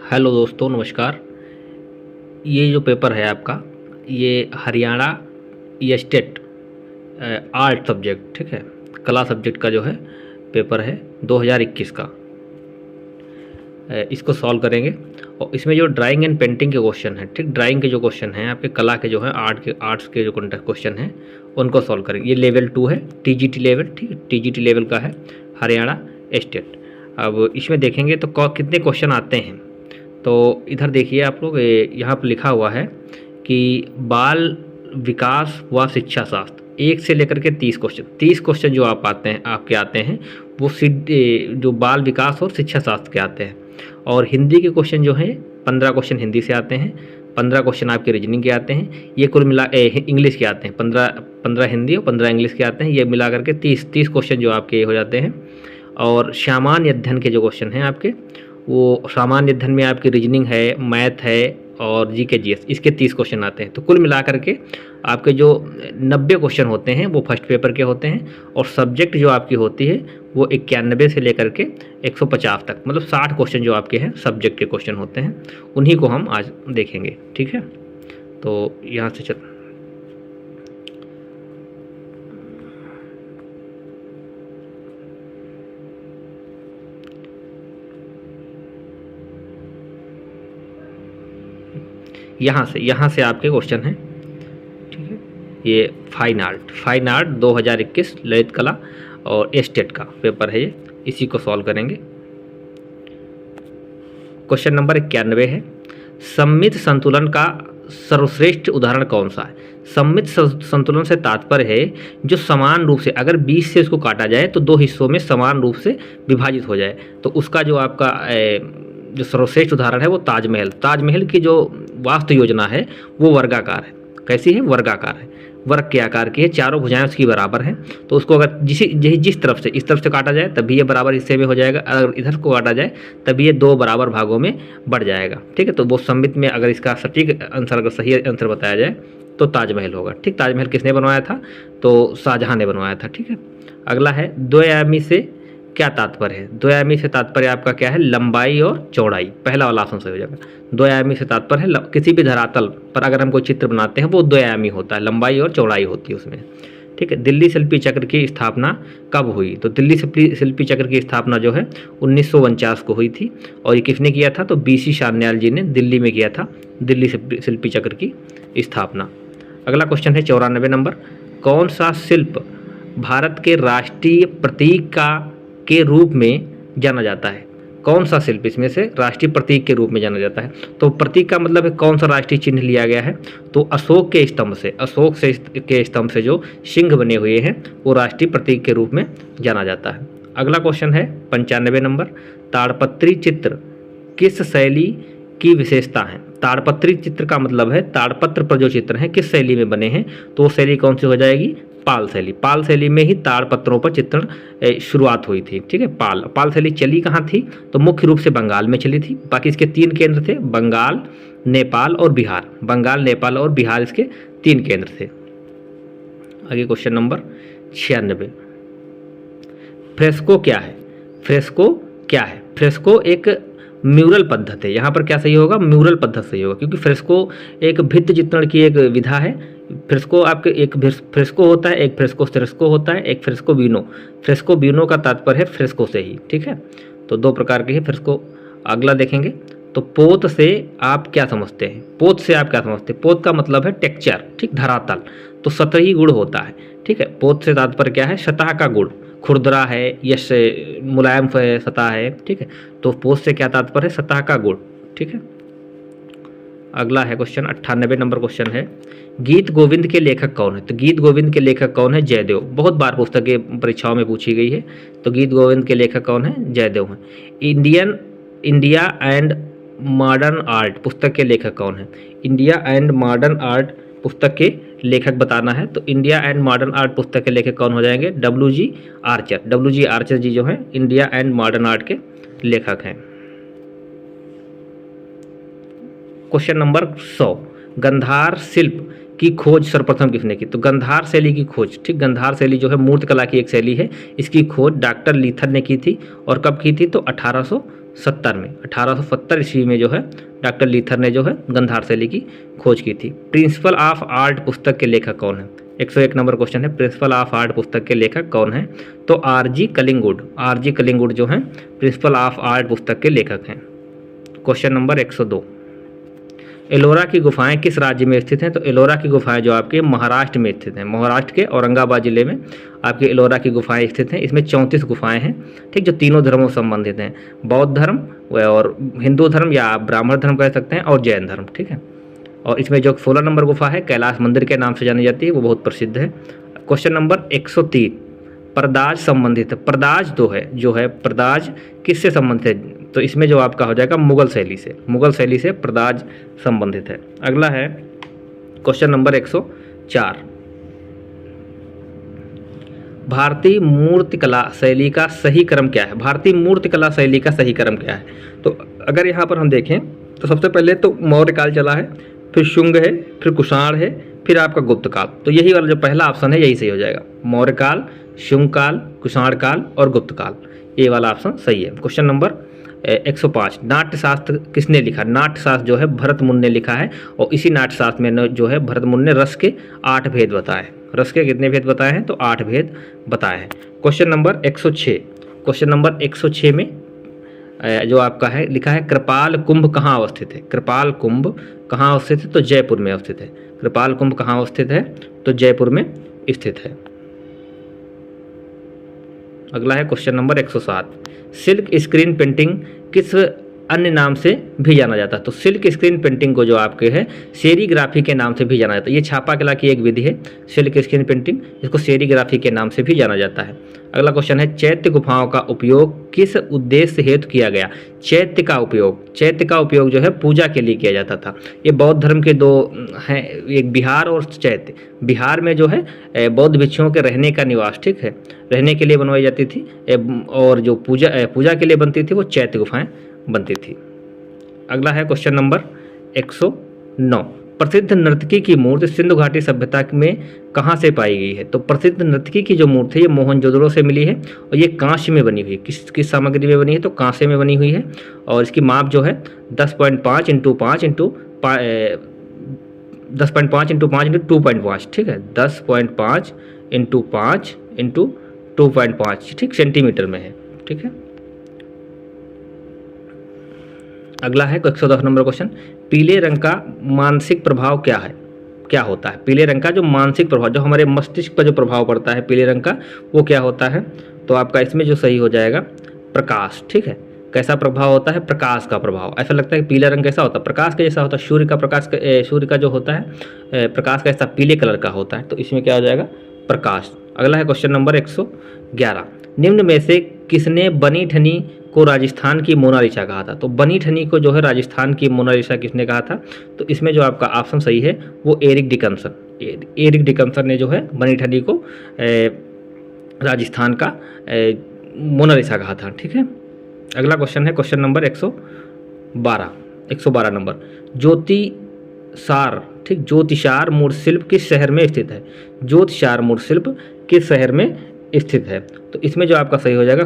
Hello दोस्तों, नमस्कार। ये जो पेपर है आपका, ये हरियाणा स्टेट आर्ट सब्जेक्ट, ठीक है, कला सब्जेक्ट का जो है पेपर है 2021 का। इसको सॉल्व करेंगे और इसमें जो ड्राइंग एंड पेंटिंग के क्वेश्चन हैं, ठीक, ड्राइंग के जो क्वेश्चन हैं आपके, कला के जो हैं, आर्ट्स के जो क्वेश्चन हैं उनको सॉल्व करेंगे। ये लेवल 2 है, टीजीटी लेवल, ठीक है, टीजीटी लेवल का है हरियाणा स्टेट। अब इसमें देखेंगे तो कितने क्वेश्चन आते हैं। तो इधर देखिए आप लोग, यहाँ पर लिखा हुआ है कि बाल विकास व शिक्षा शास्त्र 1 से लेकर के 30 क्वेश्चन जो आपके आते हैं वो जो बाल विकास और शिक्षा शास्त्र के आते हैं। और हिंदी के क्वेश्चन जो हैं 15 क्वेश्चन हिंदी से आते हैं, 15 क्वेश्चन आपके रीजनिंग के आते हैं। ये कुल मिला इंग्लिश के आते हैं, 15 हिंदी और 15 इंग्लिश के आते हैं। ये मिला करके 30 क्वेश्चन जो आपके हो जाते हैं। और सामान्य अध्ययन के जो क्वेश्चन हैं आपके, वो सामान्य अध्ययन में आपकी रीजनिंग है, मैथ है और जीके जीएस, इसके 30 क्वेश्चन आते हैं। तो कुल मिला करके आपके जो 90 क्वेश्चन होते हैं वो फर्स्ट पेपर के होते हैं। और सब्जेक्ट जो आपकी होती है वो 91 से लेकर के 150 तक, मतलब 60 क्वेश्चन जो आपके हैं सब्जेक्ट के क्वेश्चन होते हैं। उन्हीं को हम आज देखेंगे, ठीक है। तो यहाँ से यहाँ से आपके क्वेश्चन हैं, ठीक है। ये फाइन आर्ट 2021 ललित कला और स्टेट का पेपर है ये, इसी को सॉल्व करेंगे। क्वेश्चन नंबर 91 है, सममित संतुलन का सर्वश्रेष्ठ उदाहरण कौन सा है। सममित संतुलन से तात्पर्य है जो समान रूप से, अगर 20 से इसको काटा जाए तो 2 हिस्सों में समान रूप से विभाजित हो जाए, तो उसका जो आपका जो सर्वश्रेष्ठ उदाहरण है वो ताजमहल की जो वास्तु योजना है वो वर्गाकार है। कैसी है? वर्गाकार है, वर्ग के आकार की है, चारों भुजाएं उसकी बराबर हैं। तो उसको अगर जिस तरफ से, इस तरफ से काटा जाए तभी ये बराबर हिस्से में हो जाएगा, अगर इधर को काटा जाए तभी ये 2 बराबर भागों में बढ़ जाएगा, ठीक है। तो वो सममित में अगर इसका सटीक आंसर, अगर सही आंसर बताया जाए तो ताजमहल होगा, ठीक। ताजमहल किसने बनवाया था? तो शाहजहां ने बनवाया था, ठीक है। अगला है, द्वयामी से क्या तात्पर्य है। द्वयामी से तात्पर्य आपका क्या है? लंबाई और चौड़ाई। पहला वाला ऑप्शन सही हो जाएगा। द्वयामी से तात्पर्य है किसी भी धरातल पर अगर हम कोई चित्र बनाते हैं वो द्वयामी होता है, लंबाई और चौड़ाई होती है उसमें, ठीक है। दिल्ली शिल्पी चक्र की स्थापना कब हुई? तो दिल्ली शिल्पी चक्र की स्थापना जो है 1949 को हुई थी। और ये किसने किया था? तो बीसी सान्याल जी ने दिल्ली में किया था दिल्ली शिल्पी चक्र की स्थापना। अगला क्वेश्चन है 94 नंबर, कौन सा शिल्प भारत के राष्ट्रीय प्रतीक के रूप में जाना जाता है। कौन सा शिल्प इसमें से राष्ट्रीय प्रतीक के रूप में जाना जाता है? तो प्रतीक का मतलब है कौन सा राष्ट्रीय चिन्ह लिया गया है। तो अशोक के स्तंभ से जो सिंह बने हुए हैं वो राष्ट्रीय प्रतीक के रूप में जाना जाता है। अगला क्वेश्चन है 95 नंबर, ताड़पत्री चित्र किस शैली की विशेषता है। ताड़पत्री चित्र का मतलब है ताड़पत्र पर जो चित्र हैं किस शैली में बने हैं, तो वो शैली कौन सी हो जाएगी? पाल शैली। पाल शैली में ही ताड़पत्रों पर चित्रण शुरुआत हुई थी, ठीक है। पाल शैली चली कहाँ थी? तो मुख्य रूप से बंगाल में चली थी। बाकी इसके 3 केंद्र थे, बंगाल, नेपाल और बिहार। बंगाल, नेपाल और बिहार इसके 3 केंद्र थे। आगे क्वेश्चन नंबर 96, फ्रेस्को क्या है। फ्रेस्को क्या है? फ्रेस्को एक म्यूरल पद्धति है। यहाँ पर क्या सही होगा? म्यूरल पद्धति सही होगा, क्योंकि फ्रेस्को एक भित्ति चित्रण की एक विधा है। फ्रेस्को आपके एक फ्रेस्को होता है, एक फ्रेस्को होता है, एक फ्रेस्को बीनो। फ्रेस्को बीनो का तात्पर्य है फ्रेस्को से ही, ठीक है। तो 2 प्रकार के हैं फ्रेस्को। अगला देखेंगे तो पोत से आप क्या समझते हैं। पोत से आप क्या समझते हैं? पोत का मतलब है टेक्सचर, ठीक, धरातल। तो सतही गुण होता है, ठीक है। पोत से तात्पर्य क्या है? सतह का गुण, खुरदरा है या मुलायम सतह है, ठीक है। तो पोत से क्या तात्पर्य है? सतह का गुण, ठीक है। अगला है क्वेश्चन 98 नंबर क्वेश्चन है, गीत गोविंद के लेखक कौन है। तो गीत गोविंद के लेखक कौन है? जयदेव। बहुत बार पुस्तकें परीक्षाओं में पूछी गई है। तो गीत गोविंद के लेखक कौन है? जयदेव हैं। इंडिया एंड मॉडर्न आर्ट पुस्तक के लेखक कौन है? इंडिया एंड मॉडर्न आर्ट पुस्तक के लेखक बताना है। तो इंडिया एंड मॉडर्न आर्ट पुस्तक के लेखक कौन हो जाएंगे? WG Archer. WG आर्चर जी जो हैं इंडिया एंड मॉडर्न आर्ट के लेखक हैं। क्वेश्चन नंबर 100, गंधार शिल्प की खोज सर्वप्रथम किसने की। तो गंधार शैली की खोज, ठीक, गंधार शैली जो है मूर्त कला की एक शैली है, इसकी खोज डॉक्टर लीथर ने की थी। और कब की थी? तो 1800 1870 में, 1870 ईस्वी में जो है डॉक्टर लीथर ने जो है गंधार शैली की खोज की थी। प्रिंसिपल ऑफ आर्ट पुस्तक के लेखक कौन है? 101 नंबर क्वेश्चन है, प्रिंसिपल ऑफ आर्ट पुस्तक के लेखक कौन है? तो आरजी कलिंगुड, आरजी कलिंगुड जो है प्रिंसिपल ऑफ आर्ट पुस्तक के लेखक हैं। क्वेश्चन नंबर 102, एलोरा की गुफाएं किस राज्य में स्थित हैं? तो एलोरा की गुफाएं जो आपके महाराष्ट्र में स्थित हैं, महाराष्ट्र के औरंगाबाद जिले में आपके एलोरा की गुफाएं स्थित हैं। इसमें 34 गुफाएं हैं, ठीक, जो तीनों धर्मों से संबंधित हैं, बौद्ध धर्म और हिंदू धर्म या आप ब्राह्मण धर्म कह सकते हैं और जैन धर्म, ठीक है। और इसमें जो 16 नंबर गुफा है कैलाश मंदिर के नाम से जानी जाती है, वो बहुत प्रसिद्ध है। क्वेश्चन नंबर 103, परदाज संबंधित है, परदाज जो है परदाज किससे संबंधित है? तो इसमें जो आपका हो जाएगा मुगल शैली से, मुगल शैली से परदाज संबंधित है। अगला है क्वेश्चन नंबर 104, भारतीय मूर्तिकला शैली का सही क्रम क्या है? भारतीय मूर्तिकला शैली का सही क्रम क्या है? तो अगर यहाँ पर हम देखें तो सबसे पहले तो मौर्यकाल चला है, फिर शुंग है, फिर कुषाण है, फिर आपका गुप्त काल। तो यही वाला जो पहला ऑप्शन है यही सही हो जाएगा, मौर्यकाल, शुंग काल, कुषाण काल और गुप्त काल, ये वाला ऑप्शन सही है। क्वेश्चन नंबर 105, नाट्यशास्त्र किसने लिखा? नाट्यशास्त्र जो है भरत मुनि ने लिखा है और इसी नाट्यशास्त्र में जो है भरत मुनि ने रस के 8 भेद बताए। रस के कितने भेद बताए हैं? तो 8 भेद बताए हैं। क्वेश्चन नंबर 106, क्वेश्चन नंबर 106 में जो आपका है लिखा है कृपाल कुंभ कहाँ अवस्थित है? कृपाल कुंभ कहाँ अवस्थित है? तो जयपुर में अवस्थित है। कृपाल कुंभ कहाँ अवस्थित है? तो जयपुर में स्थित है। अगला है question number 107, silk screen painting किस अन्य नाम से भी जाना जाता है? तो सिल्क स्क्रीन पेंटिंग को जो आपके है सेरीग्राफी के नाम से भी जाना जाता है। ये छापा कला की एक विधि है सिल्क स्क्रीन पेंटिंग, इसको सेरीग्राफी के नाम से भी जाना जाता है। अगला क्वेश्चन है चैत्य गुफाओं का उपयोग किस उद्देश्य हेतु किया गया? चैत्य का उपयोग जो है पूजा के लिए किया जाता था। ये बौद्ध धर्म के दो हैं, एक बिहार और चैत्य। बिहार में जो है बौद्ध भिक्षुओं के रहने का निवास, ठीक है, रहने के लिए बनवाई जाती थी, और जो पूजा के लिए बनती थी वो चैत्य गुफाएं बनती थी। अगला है क्वेश्चन नंबर 109, प्रसिद्ध नर्तकी की मूर्ति सिंधु घाटी सभ्यता में कहाँ से पाई गई है? तो प्रसिद्ध नर्तकी की जो मूर्ति है ये मोहनजोदड़ो से मिली है और ये कांस्य में बनी हुई है। किस सामग्री में बनी है? तो कांस्य में बनी हुई है और इसकी माप जो है 10.5 × 5 × 10.5 × 5 × 2.5, ठीक है, 10.5 × 5 × 2.5, ठीक, सेंटीमीटर में है, ठीक है। अगला है 110 नंबर क्वेश्चन, पीले रंग का मानसिक प्रभाव क्या है? क्या होता है? पीले रंग का जो मानसिक प्रभाव, जो हमारे मस्तिष्क पर जो प्रभाव पड़ता है पीले रंग का, वो क्या होता है? तो आपका इसमें जो सही हो जाएगा प्रकाश, ठीक है। कैसा प्रभाव होता है? प्रकाश का प्रभाव। ऐसा लगता है कि पीला रंग कैसा होता है? प्रकाश का जैसा होता है। सूर्य का प्रकाश, सूर्य का जो होता है प्रकाश का ऐसा पीले कलर का होता है, तो इसमें क्या हो जाएगा? प्रकाश। अगला है क्वेश्चन नंबर 111, निम्न में से किसने बनी ठनी को राजस्थान की मोनालिसा कहा था? तो बनी ठनी को जो है राजस्थान की मोनालिसा किसने कहा था? तो इसमें जो आपका ऑप्शन सही है वो एरिक डिकन्सन ने जो है बनी ठनी को राजस्थान का मोनालिसा कहा था, ठीक है। अगला क्वेश्चन है क्वेश्चन नंबर 112 नंबर, ज्योतिषार, ठीक, ज्योतिषार मूर्ति शिल्प किस शहर में स्थित है? ज्योतिषार मूर्ति शिल्प किस शहर में स्थित है? तो इसमें जो आपका सही हो जाएगा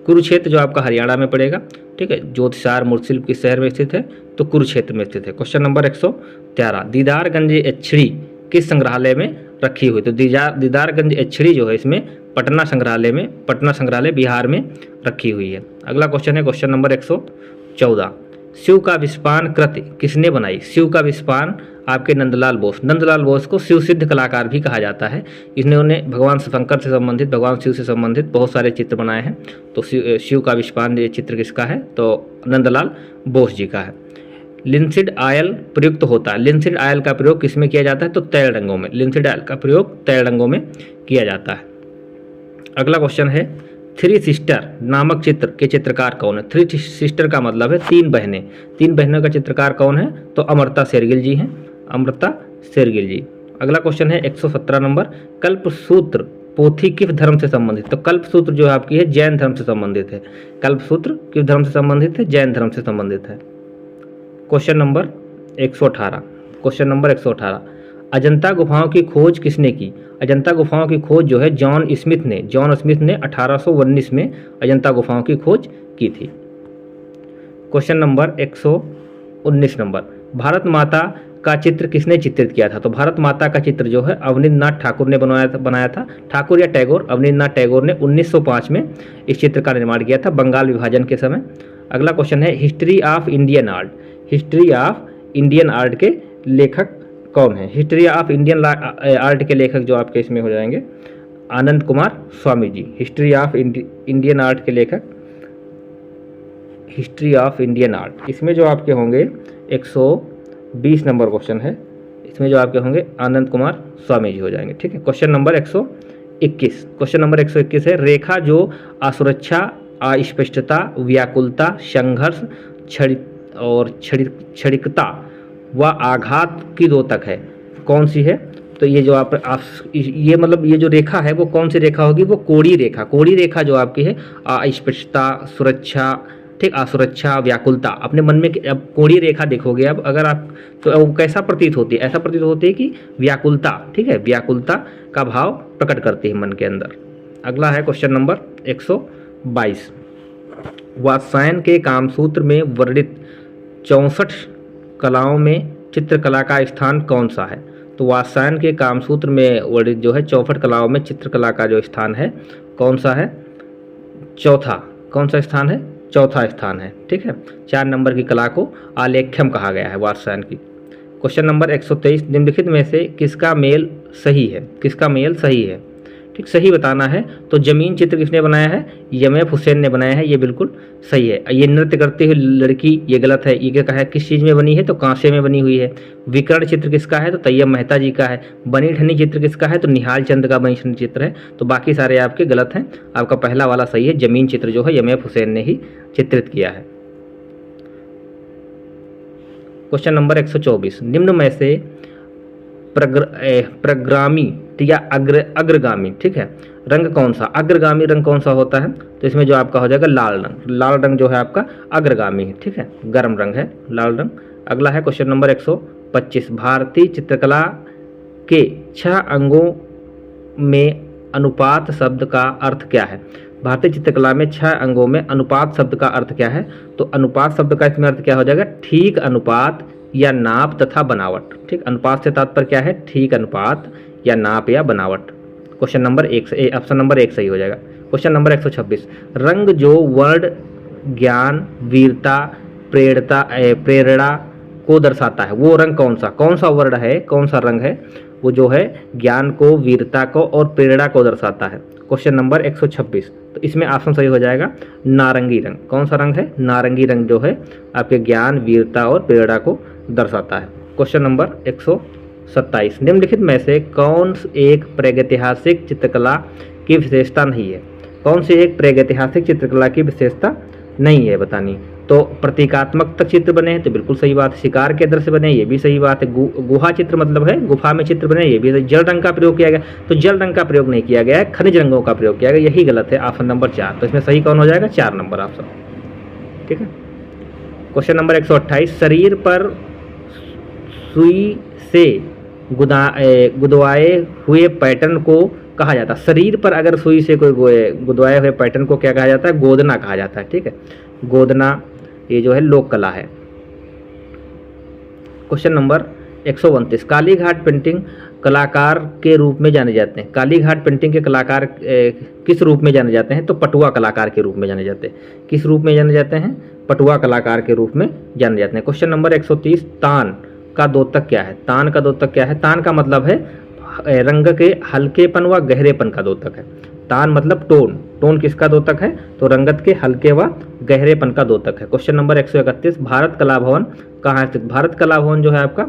कुरुक्षेत्र जो आपका हरियाणा में पड़ेगा, ठीक है। ज्योतिषार मूर्ति शिल्प किस शहर में स्थित है? तो कुरुक्षेत्र में स्थित है। क्वेश्चन नंबर 113, दीदारगंज एछड़ी किस संग्रहालय में रखी हुई? तो दीदारगंज एछड़ी जो है इसमें पटना संग्रहालय बिहार में रखी हुई है। अगला क्वेश्चन है क्वेश्चन नंबर 114, शिव का विस्पान कृति किसने बनाई? शिव का विस्पान आपके नंदलाल बोस को शिव सिद्ध कलाकार भी कहा जाता है। इन्होंने भगवान शंकर से संबंधित, भगवान शिव से संबंधित बहुत सारे चित्र बनाए हैं। तो शिव का विस्पान ये चित्र किसका है? तो नंदलाल बोस जी का है। लिंसिड आयल प्रयुक्त होता है, लिंसिड आयल का प्रयोग किसमें किया जाता है? तो तैल रंगों में, लिंसिड आयल का प्रयोग तैल रंगों में किया जाता है। अगला क्वेश्चन है थ्री सिस्टर नामक चित्र के चित्रकार कौन है? थ्री सिस्टर का मतलब है तीन बहनों का चित्रकार कौन है? तो अमृता शेरगिल जी हैं, अमृता शेरगिल जी। अगला क्वेश्चन है 117 नंबर, कल्पसूत्र पोथी किस धर्म से संबंधित? तो कल्पसूत्र जो आपकी है जैन धर्म से संबंधित है। कल्पसूत्र किस धर्म से संबंधित है? जैन धर्म से संबंधित है। क्वेश्चन नंबर 118, अजंता गुफाओं की खोज किसने की? अजंता गुफाओं की खोज जो है जॉन स्मिथ ने 1819 में अजंता गुफाओं की खोज की थी। क्वेश्चन नंबर 119 नंबर, भारत माता का चित्र किसने चित्रित किया था? तो भारत माता का चित्र जो है अवनींद्रनाथ ठाकुर ने बनाया था। ठाकुर या टैगोर, अवनींद्रनाथ टैगोर ने 1905 में इस चित्र का निर्माण किया था, बंगाल विभाजन के समय। अगला क्वेश्चन है history of Indian art. History of Indian art के लेखक कौन है? हिस्ट्री ऑफ इंडियन आर्ट के लेखक जो आपके इसमें हो जाएंगे Anand Kumar Swami ji. History of Indian art के लेखक, हिस्ट्री ऑफ इंडियन आर्ट, इसमें जो आपके होंगे 120 नंबर क्वेश्चन है, इसमें जो आपके होंगे आनंद कुमार स्वामी जी हो जाएंगे। ठीक है, क्वेश्चन नंबर 121, क्वेश्चन नंबर 121 है रेखा जो असुरक्षा, अस्पष्टता, व्याकुलता, संघर्ष, क्षणिकता व आघात की द्योतक है, कौन सी है? तो ये जो आप ये मतलब ये जो रेखा है वो कौन सी रेखा होगी? वो कोड़ी रेखा। कोड़ी रेखा जो आपकी है अस्पष्टता, सुरक्षा, ठीक, असुरक्षा, व्याकुलता, अपने मन में अब कोड़ी रेखा देखोगे अब अगर आप, तो वो कैसा प्रतीत होती है? ऐसा प्रतीत होती है कि व्याकुलता, ठीक है, व्याकुलता का भाव प्रकट करती है मन के अंदर। अगला है क्वेश्चन नंबर 122, वात्स्यायन के कामसूत्र में वर्णित 64 कलाओं में चित्रकला का स्थान कौन सा है? तो वात्स्यायन के कामसूत्र में वर्णित जो है 64 कलाओं में चित्रकला का जो स्थान है कौन सा है? चौथा। कौन सा स्थान है? चौथा स्थान है। ठीक है, 4 नंबर की कला को आलेख्यम कहा गया है वात्स्यायन की। क्वेश्चन नंबर 123, निम्नलिखित में से किसका मेल सही है? किसका मेल सही है? ठीक, सही बताना है। तो जमीन चित्र किसने बनाया है? यमएफ हुसैन ने बनाया है, ये बिल्कुल सही है। ये नृत्य करती हुई लड़की, ये गलत है। ये क्या कहा है किस चीज़ में बनी है? तो कांसे में बनी हुई है। विकर्ण चित्र किसका है? तो तैयब मेहता जी का है। बनी ठनी चित्र किसका है? तो निहाल चंद का बनी ठनी चित्र है। तो बाकी सारे आपके गलत हैं, आपका पहला वाला सही है। जमीन चित्र जो है यमएफ हुसैन ने ही चित्रित किया है। क्वेश्चन नंबर 124, निम्न में से प्रग्रामी या अग्रगामी, ठीक है, रंग कौन सा? अग्रगामी रंग कौन सा होता है? तो इसमें जो आपका हो जाएगा लाल रंग। लाल रंग जो है आपका अग्रगामी है, ठीक है, गर्म रंग है लाल रंग। अगला है क्वेश्चन नंबर 125, भारतीय चित्रकला के 6 अंगों में अनुपात शब्द का अर्थ क्या है? भारतीय चित्रकला में 6 अंगों में अनुपात शब्द का अर्थ क्या है? तो अनुपात शब्द का इसमें अर्थ क्या हो जाएगा? ठीक अनुपात या नाप तथा बनावट। ठीक, अनुपात से तात्पर्य क्या है? ठीक अनुपात या नाप या बनावट। क्वेश्चन नंबर 1 ऑप्शन नंबर 1 सही हो जाएगा। क्वेश्चन नंबर 126, रंग जो वर्ण, ज्ञान, वीरता, प्रेरणा को दर्शाता है वो रंग कौन सा? कौन सा वर्ण है, कौन सा रंग है? वो जो है ज्ञान को, वीरता को और प्रेरणा को दर्शाता है। क्वेश्चन नंबर 126, तो इसमें ऑप्शन सही हो जाएगा नारंगी रंग। कौन सा रंग है? नारंगी रंग जो है आपके ज्ञान, वीरता और प्रेरणा को दर्शाता है। क्वेश्चन नंबर 127, निम्नलिखित में से कौन एक प्रागैतिहासिक चित्रकला की विशेषता नहीं है? कौन सी एक प्रागैतिहासिक चित्रकला की विशेषता नहीं है बतानी? तो प्रतीकात्मक तक चित्र बने हैं, तो बिल्कुल सही बात है। शिकार के दृश्य बने, ये भी सही बात है। गुहा चित्र मतलब है गुफा में चित्र बने, ये भी सही। जल रंग का प्रयोग किया गया, तो जल रंग का प्रयोग नहीं किया गया है, खनिज रंगों का प्रयोग किया गया, यही गलत है। ऑप्शन नंबर 4, तो इसमें सही कौन हो जाएगा? 4 नंबर ऑप्शन। ठीक है, क्वेश्चन नंबर 128, शरीर पर सुई से गुदवाए हुए पैटर्न को कहा जाता है। शरीर पर अगर सुई से कोई गुदवाए हुए पैटर्न को क्या कहा जाता है? गोदना कहा जाता है। ठीक है, गोदना ये जो है लोक कला है। Question number 129, Kali Ghat painting कलाकार के रूप में जाने जाते हैं। काली घाट पेंटिंग के कलाकार किस रूप में जाने जाते हैं? तो पटुआ कलाकार के रूप में जाने जाते हैं। किस रूप में जाने जाते हैं? पटुआ कलाकार के रूप में जाने जाते हैं। क्वेश्चन नंबर 130, तान का द्योतक क्या है? तान का द्योतक क्या है? तान का मतलब है रंग के हल्केपन व गहरेपन का द्योतक है। तान मतलब टोन। टोन किसका द्योतक है? तो रंगत के हल्के व गहरेपन का द्योतक है। क्वेश्चन नंबर 131, भारत कला भवन कहाँ स्थित? भारत कला भवन जो है आपका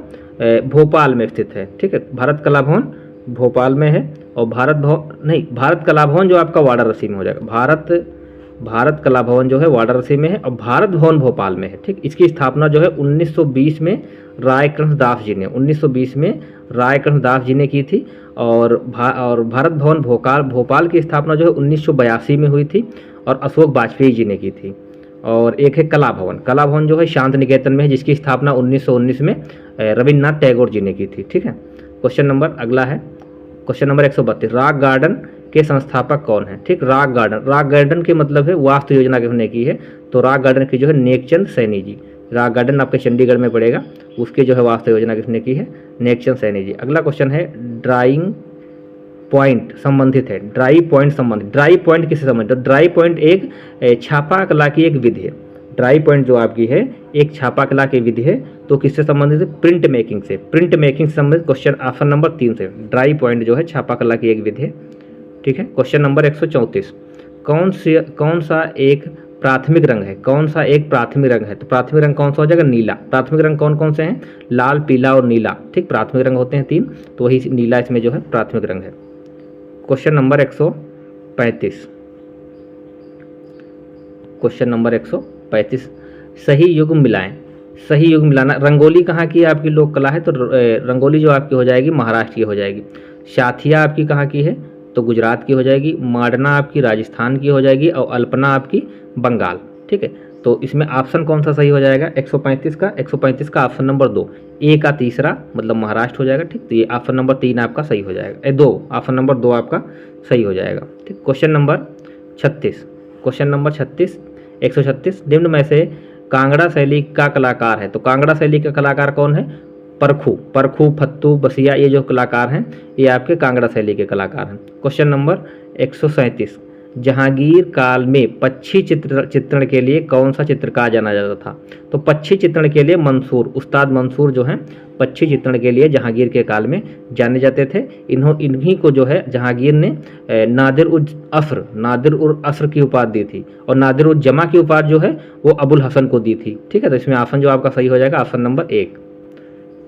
भोपाल में स्थित है। ठीक है, भारत कला भवन भोपाल में है। और भारत कला भवन जो आपका वाराणसी में हो जाएगा। भारत कला भवन जो है वाराणसी में है और भारत भवन भोपाल में है। ठीक, इसकी स्थापना जो है 1920 में रायकृष्ण दास जी ने 1920 में रायकृष्ण दास जी ने की थी। और भारत भवन भोपाल की स्थापना जो है 1982 में हुई थी और अशोक वाजपेयी जी ने की थी। और एक है कला भवन जो है शांति निकेतन में है, जिसकी स्थापना 1919 में रविन्द्रनाथ टैगोर जी ने की थी। ठीक है, क्वेश्चन नंबर अगला है क्वेश्चन नंबर 132, रॉक गार्डन के संस्थापक कौन है? ठीक, रॉक गार्डन के मतलब है वास्तु योजना किसने की है? तो रॉक गार्डन की जो है नेकचंद सैनी जी। रॉक गार्डन आपके चंडीगढ़ में पड़ेगा, उसकी जो है वास्तु योजना किसने की है? नेकचंद सैनी जी। अगला क्वेश्चन है ड्राइंग पॉइंट संबंधित है। ड्राई पॉइंट संबंधित, ड्राई पॉइंट किससे संबंधित? तो ड्राई पॉइंट एक छापा कला की एक विधि है। ड्राई पॉइंट जो आपकी है एक छापा कला की विधि है, तो किससे संबंधित है? प्रिंट मेकिंग से। प्रिंट मेकिंग से संबंधित क्वेश्चन ऑप्शन नंबर 3 से। ड्राई पॉइंट जो है छापा कला की एक विधि है। ठीक है, क्वेश्चन नंबर 134, कौन सा एक प्राथमिक रंग है? कौन सा एक प्राथमिक रंग है? तो प्राथमिक रंग कौन सा हो जाएगा? नीला। प्राथमिक रंग कौन कौन से हैं? लाल, पीला और नीला। ठीक, प्राथमिक रंग होते हैं 3, तो वही नीला इसमें जो है प्राथमिक रंग है। क्वेश्चन नंबर 135, क्वेश्चन नंबर 135, सही युग्म मिलाएं। सही युग्म मिलाना, रंगोली कहाँ की आपकी लोक कला है? तो रंगोली जो आपकी हो जाएगी महाराष्ट्र की हो जाएगी। साथिया आपकी कहाँ की है? तो गुजरात की हो जाएगी। मांडना आपकी राजस्थान की हो जाएगी और अल्पना आपकी बंगाल। ठीक है, तो इसमें ऑप्शन कौन सा सही हो जाएगा? 135 का ऑप्शन नंबर 2, ए का तीसरा मतलब महाराष्ट्र हो जाएगा। ठीक, तो ये ऑप्शन नंबर 3 आपका सही हो जाएगा। 2 ऑप्शन नंबर 2 आपका सही हो जाएगा। ठीक, क्वेश्चन नंबर 36, क्वेश्चन नंबर 36, 136, निम्न में से कांगड़ा शैली का कलाकार है। तो कांगड़ा शैली का कलाकार कौन है? परखू, फत्तू, बसिया, ये जो कलाकार हैं ये आपके कांगड़ा शैली के कलाकार हैं। क्वेश्चन नंबर 137, जहांगीर काल में पक्षी चित्रण के लिए कौन सा चित्रकार जाना जाता था? तो पक्षी चित्रण के लिए उस्ताद मंसूर जो हैं पक्षी चित्रण के लिए जहांगीर के काल में जाने जाते थे। इन्हीं को जो है जहांगीर ने नादिर उल असर की उपाधि दी थी, और नादिर उल जमा की उपाधि जो है वो अबुल हसन को दी थी। ठीक है, तो इसमें ऑप्शन जो आपका सही हो जाएगा ऑप्शन नंबर 1,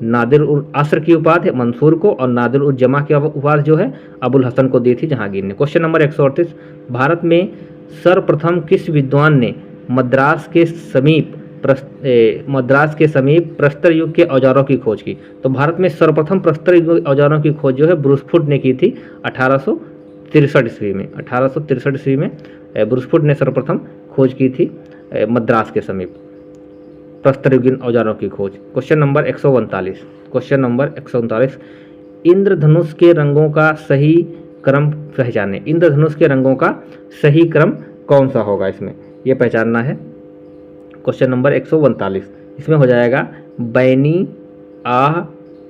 नादिर उल असर की उपाधि मंसूर को और नादिर उल जमा की उपाधि जो है अबुल हसन को दी थी जहांगीर ने। क्वेश्चन नंबर 138, भारत में सर्वप्रथम किस विद्वान ने मद्रास के समीप प्रस्तर युग के औजारों की खोज की? तो भारत में सर्वप्रथम प्रस्तर युग औजारों की खोज जो है ब्रूसफुट ने की थी 1863 ईस्वी में। 1863 ईस्वी में ब्रूसफुट ने सर्वप्रथम खोज की थी मद्रास के समीप प्रस्तर युगीन औजारों की खोज। क्वेश्चन नंबर 139, क्वेश्चन नंबर 139, इंद्रधनुष के रंगों का सही क्रम पहचाने। इंद्रधनुष के रंगों का सही क्रम कौन सा होगा? इसमें यह पहचानना है। क्वेश्चन नंबर 139, इसमें हो जाएगा बैनी, आह,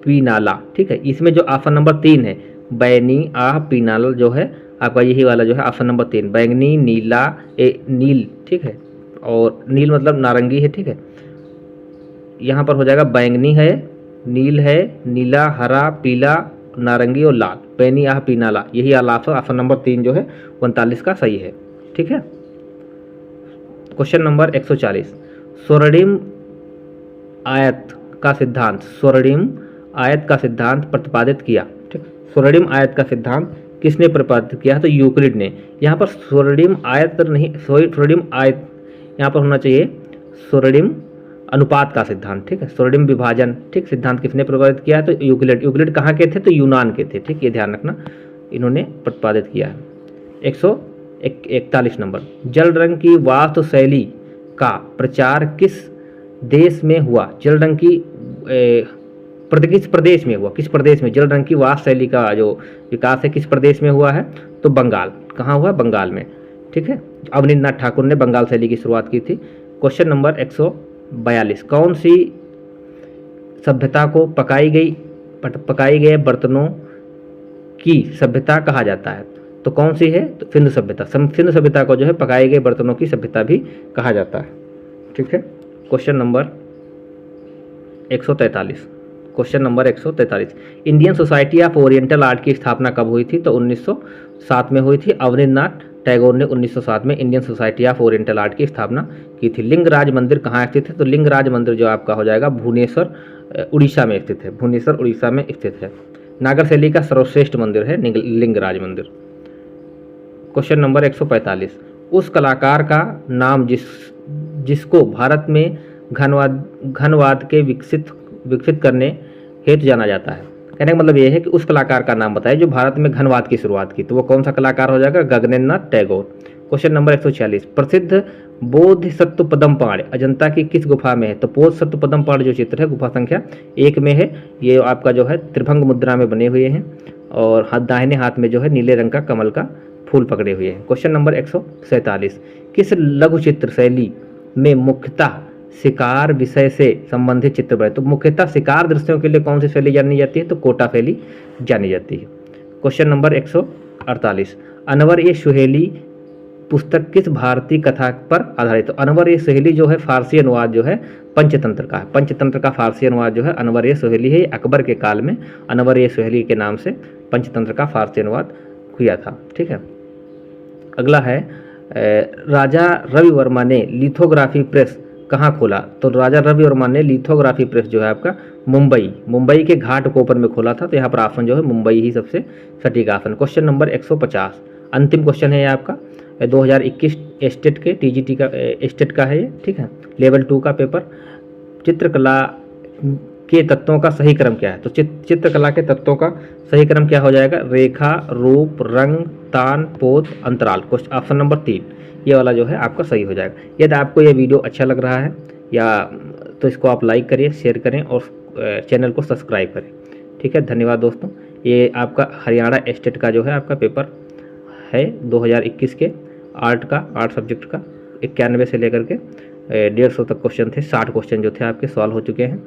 पीनाला। ठीक है, इसमें जो ऑप्शन नंबर 3 है बैनी, आह, पीनाला जो है आपका यही वाला जो है ऑप्शन नंबर 3, बैंगनी, नीला, नील। ठीक है, और नील मतलब नारंगी है। ठीक है, यहाँ पर हो जाएगा बैंगनी है, नील है, नीला, हरा, पीला, नारंगी और लाल। बैनी, आह, पीनाला, यही ऑप्शन नंबर 3 जो है 39 का सही है। ठीक है, क्वेश्चन नंबर 140, स्वर्णिम आयत का सिद्धांत प्रतिपादित किया। ठीक, स्वर्णिम आयत का सिद्धांत किसने प्रतिपादित किया? तो यूक्लिड ने। यहाँ पर स्वर्णिम आयत नहीं, स्वर्णिम आयत यहाँ पर होना चाहिए स्वर्णिम अनुपात का सिद्धांत। ठीक है, स्वर्णिम विभाजन ठीक सिद्धांत किसने प्रतिपादित किया है? तो यूक्लिड कहाँ के थे? तो यूनान के थे। ठीक, ये ध्यान रखना, इन्होंने प्रतिपादित किया है। 141 नंबर, जल रंग की वास्तुशैली का प्रचार किस देश में हुआ? जल रंग की किस प्रदेश में हुआ? किस प्रदेश में जल रंग की वास्तुशैली का जो विकास है किस प्रदेश में हुआ है? तो बंगाल। कहाँ हुआ? बंगाल में। ठीक है, अवनींद्रनाथ ठाकुर ने बंगाल शैली की शुरुआत की थी। क्वेश्चन नंबर 142, कौन सी सभ्यता को पकाई गए बर्तनों की सभ्यता कहा जाता है? तो कौन सी है? तो सिंधु सभ्यता। सिंधु सभ्यता को जो है पकाए गए बर्तनों की सभ्यता भी कहा जाता है। ठीक है, question number 143, question number 143, Indian society of oriental art की स्थापना कब हुई थी? तो 1907 में हुई थी। अवनींद्रनाथ टैगोर ने 1907 में Indian society of oriental art की स्थापना की थी। लिंगराज मंदिर कहाँ स्थित है? तो लिंगराज मंदिर जो आपका हो जाएगा भुवनेश्वर उड़ीसा में स्थित है। भुवनेश्वर उड़ीसा में स्थित है। नागर शैली का सर्वश्रेष्ठ मंदिर है लिंगराज मंदिर। क्वेश्चन नंबर 145, उस कलाकार का नाम जिसको भारत में घनवाद के विकसित करने हेतु जाना जाता है। कहने का मतलब ये है कि उस कलाकार का नाम बताइए जो भारत में घनवाद की शुरुआत की। तो वो कौन सा कलाकार हो जाएगा? गगनेन्द्रनाथ टैगोर। क्वेश्चन नंबर 146, प्रसिद्ध बोधिसत्वपद्मपाण अजंता की किस गुफा में है? तो बोधिसत्वपद्मपाण जो चित्र है गुफा संख्या 1 में है। ये आपका जो है त्रिभंग मुद्रा में बने हुए हैं और हाथ दाहिने हाथ में जो है नीले रंग का कमल का फूल पकड़े हुए हैं। क्वेश्चन नंबर 147, किस लघु चित्र शैली में मुख्यतः शिकार विषय से संबंधित चित्र बने? तो मुख्यतः शिकार दृश्यों के लिए कौन सी शैली जानी जाती है? तो कोटा शैली जानी जाती है। क्वेश्चन नंबर 148, अनवर ए सुहेली पुस्तक किस भारतीय कथा पर आधारित? तो अनवर ए सुहेली जो है फारसी अनुवाद जो है पंचतंत्र का है। पंचतंत्र का फारसी अनुवाद जो है अनवर ए सुहेली है। अकबर के काल में अनवर ए सुहेली के नाम से पंचतंत्र का फारसी अनुवाद किया था। ठीक है, अगला है राजा रवि वर्मा ने लिथोग्राफी प्रेस कहाँ खोला? तो राजा रवि वर्मा ने लिथोग्राफी प्रेस जो है आपका मुंबई के घाट कोपर में खोला था। तो यहाँ पर ऑप्शन जो है मुंबई ही सबसे सटीक ऑप्शन। क्वेश्चन नंबर 150, अंतिम क्वेश्चन है ये आपका 2021 स्टेट के टीजीटी का स्टेट का है ये। ठीक है, लेवल 2 का पेपर। चित्रकला के तत्वों का सही क्रम क्या है? तो चित्रकला के तत्वों का सही क्रम क्या हो जाएगा? रेखा, रूप, रंग, तान, पोत, अंतराल। क्वेश्चन ऑप्शन नंबर 3 ये वाला जो है आपका सही हो जाएगा। यदि आपको ये वीडियो अच्छा लग रहा है या तो इसको आप लाइक करिए, शेयर करें और चैनल को सब्सक्राइब करें। ठीक है, धन्यवाद दोस्तों। ये आपका हरियाणा स्टेट का जो है आपका पेपर है 2021 के आर्ट सब्जेक्ट का। 91 से लेकर के 150 तक क्वेश्चन थे। 60 क्वेश्चन जो थे आपके सॉल्व हो चुके हैं।